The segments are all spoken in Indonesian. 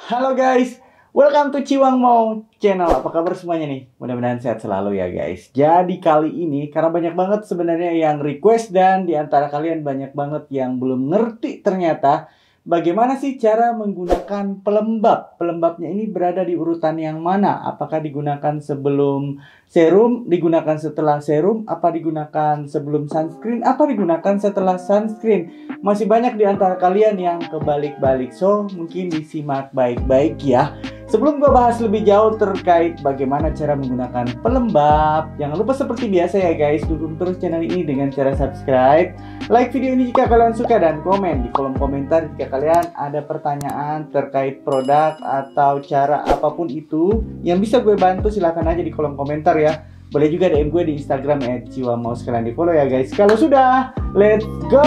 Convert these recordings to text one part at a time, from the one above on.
Halo guys, welcome to Ciwang Mau Channel. Apa kabar semuanya nih? Mudah-mudahan sehat selalu ya guys. Jadi kali ini, karena banyak banget sebenarnya yang request dan diantara kalian banyak banget yang belum ngerti ternyata bagaimana sih cara menggunakan pelembab. Pelembabnya ini berada di urutan yang mana? Apakah digunakan sebelum serum, digunakan setelah serum, apa digunakan sebelum sunscreen, apa digunakan setelah sunscreen? Masih banyak di antara kalian yang kebalik-balik, so mungkin disimak baik-baik ya. Sebelum gue bahas lebih jauh terkait bagaimana cara menggunakan pelembab, jangan lupa seperti biasa ya guys, dukung terus channel ini dengan cara subscribe, like video ini jika kalian suka, dan komen di kolom komentar jika kalian ada pertanyaan terkait produk atau cara apapun itu yang bisa gue bantu. Silahkan aja di kolom komentar ya. Boleh juga DM gue di Instagram @ciwangmau, sekalian di follow ya guys. Kalau sudah, let's go!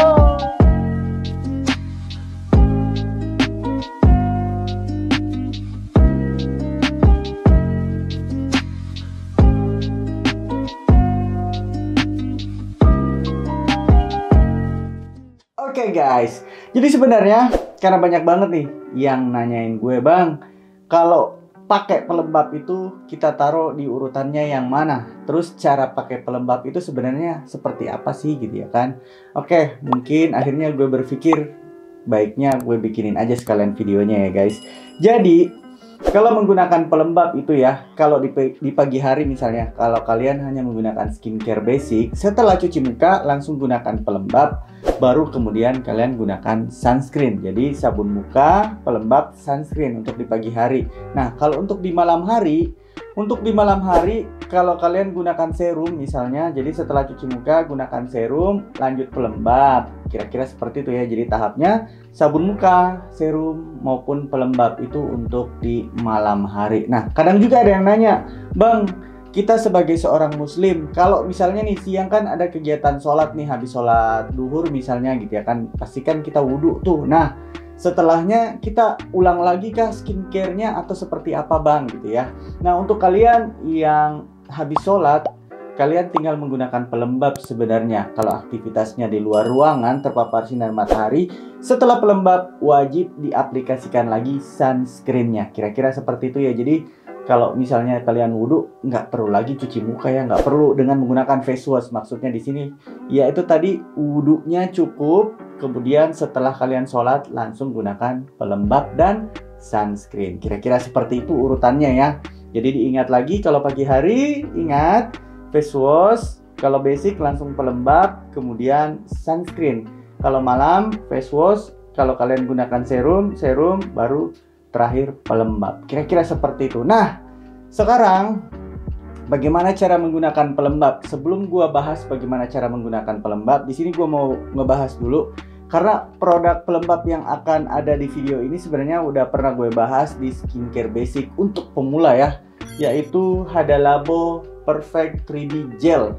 Oke guys, jadi sebenarnya karena banyak banget nih yang nanyain gue, bang, kalau pakai pelembab itu kita taruh di urutannya yang mana? Terus cara pakai pelembab itu sebenarnya seperti apa sih gitu ya kan? Oke, mungkin akhirnya gue berpikir baiknya gue bikinin aja sekalian videonya ya guys. Jadi kalau menggunakan pelembab itu ya, kalau di pagi hari misalnya, kalau kalian hanya menggunakan skincare basic, setelah cuci muka langsung gunakan pelembab, baru kemudian kalian gunakan sunscreen. Jadi sabun muka, pelembab, sunscreen untuk di pagi hari. Nah, kalau untuk di malam hari, kalau kalian gunakan serum misalnya, jadi setelah cuci muka gunakan serum, lanjut pelembab. Kira-kira seperti itu ya. Jadi tahapnya sabun muka, serum maupun pelembab itu untuk di malam hari. Nah, kadang juga ada yang nanya, bang, kita sebagai seorang muslim, kalau misalnya nih siang kan ada kegiatan sholat nih, habis sholat duhur misalnya gitu ya kan, pastikan kita wudhu tuh. Nah, setelahnya kita ulang lagi kah skincare-nya atau seperti apa bang gitu ya. Nah, untuk kalian yang habis sholat, kalian tinggal menggunakan pelembab sebenarnya. Kalau aktivitasnya di luar ruangan terpapar sinar matahari, setelah pelembab wajib diaplikasikan lagi sunscreen-nya. Kira-kira seperti itu ya. Jadi kalau misalnya kalian wudhu, nggak perlu lagi cuci muka ya, nggak perlu dengan menggunakan face wash. Maksudnya di sini, ya itu tadi wudhunya cukup. Kemudian setelah kalian sholat langsung gunakan pelembab dan sunscreen. Kira-kira seperti itu urutannya ya. Jadi diingat lagi, kalau pagi hari ingat face wash, kalau basic langsung pelembab, kemudian sunscreen. Kalau malam face wash, kalau kalian gunakan serum baru terakhir pelembab. Kira-kira seperti itu. Nah, sekarang bagaimana cara menggunakan pelembab? Sebelum gua bahas bagaimana cara menggunakan pelembab, di sini gua mau ngebahas dulu karena produk pelembab yang akan ada di video ini sebenarnya udah pernah gue bahas di skincare basic untuk pemula ya, yaitu Hada Labo Perfect 3D Gel.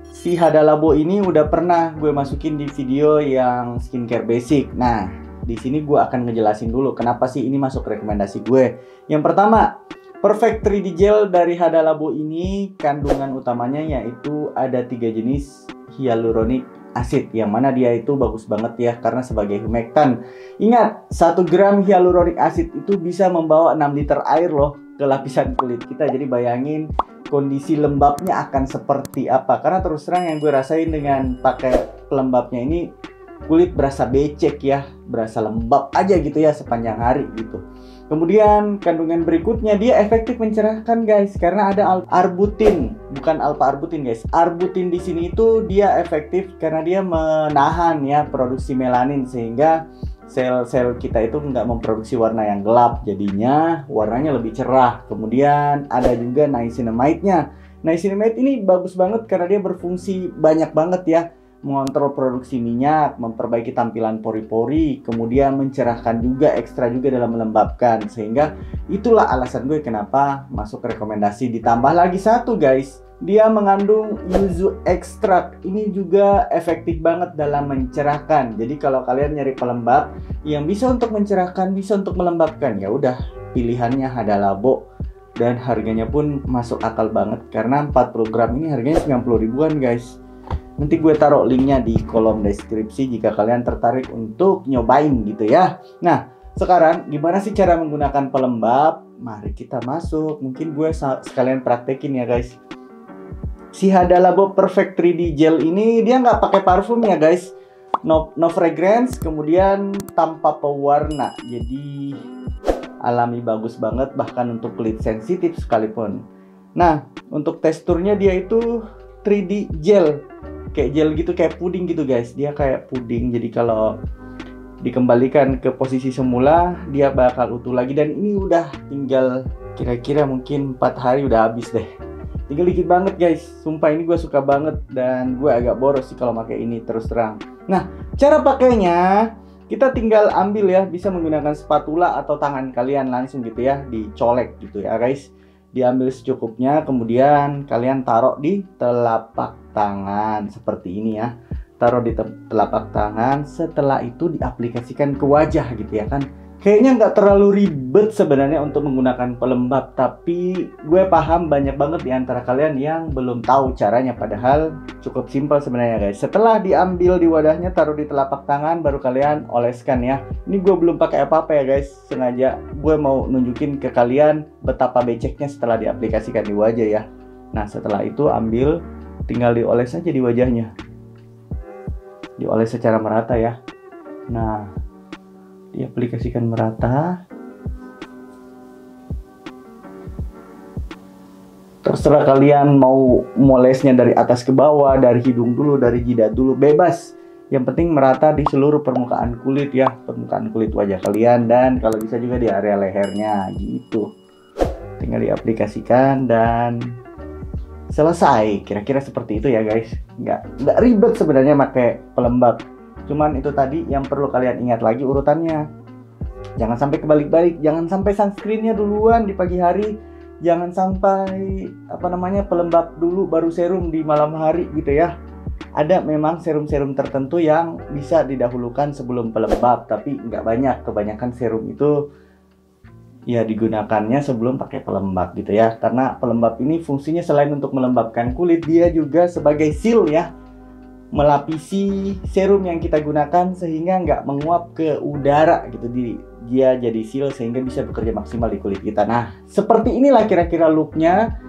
Si Hada Labo ini udah pernah gue masukin di video yang skincare basic. Nah, di sini gue akan ngejelasin dulu kenapa sih ini masuk rekomendasi gue. Yang pertama, Perfect 3D Gel dari Hada Labo ini kandungan utamanya yaitu ada 3 jenis hyaluronic acid, yang mana dia itu bagus banget ya karena sebagai humektan. Ingat, 1 gram hyaluronic acid itu bisa membawa 6 liter air loh ke lapisan kulit kita. Jadi bayangin kondisi lembabnya akan seperti apa. Karena terus terang yang gue rasain dengan pakai pelembabnya ini, kulit berasa becek ya, berasa lembab aja gitu ya sepanjang hari gitu. Kemudian kandungan berikutnya, dia efektif mencerahkan guys, karena ada arbutin, bukan alpha arbutin guys. Arbutin di sini itu dia efektif karena dia menahan ya produksi melanin, sehingga sel-sel kita itu nggak memproduksi warna yang gelap, jadinya warnanya lebih cerah. Kemudian ada juga niacinamide-nya. Niacinamide ini bagus banget karena dia berfungsi banyak banget ya, mengontrol produksi minyak, memperbaiki tampilan pori-pori, kemudian mencerahkan juga, ekstra juga dalam melembabkan. Sehingga itulah alasan gue kenapa masuk rekomendasi. Ditambah lagi satu guys, dia mengandung yuzu ekstrak. Ini juga efektif banget dalam mencerahkan. Jadi kalau kalian nyari pelembab yang bisa untuk mencerahkan, bisa untuk melembabkan, ya udah pilihannya Hada Labo. Dan harganya pun masuk akal banget karena 40 gram ini harganya 90 ribuan guys. Nanti gue taruh linknya di kolom deskripsi jika kalian tertarik untuk nyobain gitu ya. Nah, Sekarang gimana sih cara menggunakan pelembab? Mari kita masuk. Mungkin gue sekalian praktekin ya guys. Si Hada Labo Perfect 3D Gel ini dia nggak pakai parfum ya guys. No fragrance, kemudian tanpa pewarna. Jadi alami, bagus banget bahkan untuk kulit sensitif sekalipun. Nah, untuk teksturnya dia itu 3D gel. Kayak gel gitu, kayak puding gitu guys. Dia kayak puding. Jadi kalau dikembalikan ke posisi semula, dia bakal utuh lagi. Dan ini udah tinggal kira-kira mungkin 4 hari udah habis deh. Tinggal dikit banget guys. Sumpah ini gue suka banget. Dan gue agak boros sih kalau pakai ini, terus terang. Nah, cara pakainya kita tinggal ambil ya. Bisa menggunakan spatula atau tangan kalian langsung gitu ya. Dicolek gitu ya guys. Diambil secukupnya. Kemudian kalian taruh di telapak tangan. Seperti ini ya. Taruh di telapak tangan, setelah itu diaplikasikan ke wajah gitu ya kan. Kayaknya nggak terlalu ribet sebenarnya untuk menggunakan pelembab, tapi gue paham banyak banget di antara kalian yang belum tahu caranya, padahal cukup simpel sebenarnya guys. Setelah diambil di wadahnya, taruh di telapak tangan, baru kalian oleskan ya. Ini gue belum pakai apa-apa ya guys, sengaja gue mau nunjukin ke kalian betapa beceknya setelah diaplikasikan di wajah ya. Nah setelah itu ambil, tinggal dioles aja di wajahnya. Dioles secara merata ya. Nah, diaplikasikan merata. Terserah kalian mau molesnya dari atas ke bawah, dari hidung dulu, dari jidat dulu, bebas. Yang penting merata di seluruh permukaan kulit ya, permukaan kulit wajah kalian, dan kalau bisa juga di area lehernya gitu. Tinggal diaplikasikan dan selesai. Kira-kira seperti itu ya guys. Nggak ribet sebenarnya pakai pelembab. Cuman itu tadi yang perlu kalian ingat lagi urutannya. Jangan sampai kebalik-balik. Jangan sampai sunscreennya duluan di pagi hari. Jangan sampai pelembab dulu baru serum di malam hari gitu ya. Ada memang serum-serum tertentu yang bisa didahulukan sebelum pelembab, tapi nggak banyak. Kebanyakan serum itu ya digunakannya sebelum pakai pelembab gitu ya. Karena pelembab ini fungsinya selain untuk melembabkan kulit, dia juga sebagai seal ya, melapisi serum yang kita gunakan sehingga nggak menguap ke udara gitu. Dia jadi seal sehingga bisa bekerja maksimal di kulit kita. Nah seperti inilah kira-kira looknya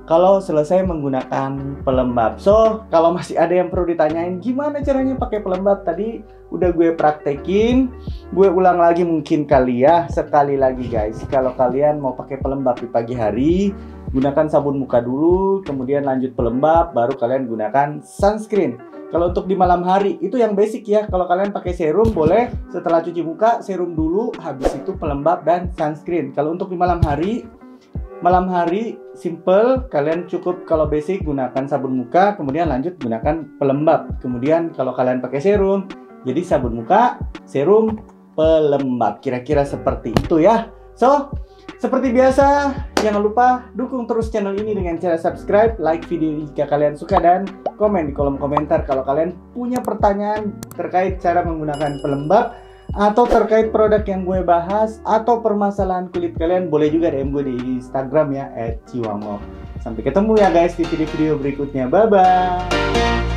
kalau selesai menggunakan pelembab. So kalau masih ada yang perlu ditanyain gimana caranya pakai pelembab, tadi udah gue praktekin. Gue ulang lagi mungkin kali ya. Sekali lagi guys, kalau kalian mau pakai pelembab di pagi hari, gunakan sabun muka dulu, kemudian lanjut pelembab, baru kalian gunakan sunscreen. Kalau untuk di malam hari itu yang basic ya. Kalau kalian pakai serum boleh setelah cuci muka serum dulu, habis itu pelembab dan sunscreen. Kalau untuk di malam hari simple, kalian cukup kalau basic gunakan sabun muka, kemudian lanjut gunakan pelembab. Kemudian kalau kalian pakai serum, jadi sabun muka, serum, pelembab. Kira-kira seperti itu ya. So, seperti biasa, jangan lupa dukung terus channel ini dengan cara subscribe, like video ini jika kalian suka, dan komen di kolom komentar kalau kalian punya pertanyaan terkait cara menggunakan pelembab, atau terkait produk yang gue bahas, atau permasalahan kulit kalian. Boleh juga DM gue di Instagram ya @ciwamo. Sampai ketemu ya guys di video-video berikutnya. Bye bye.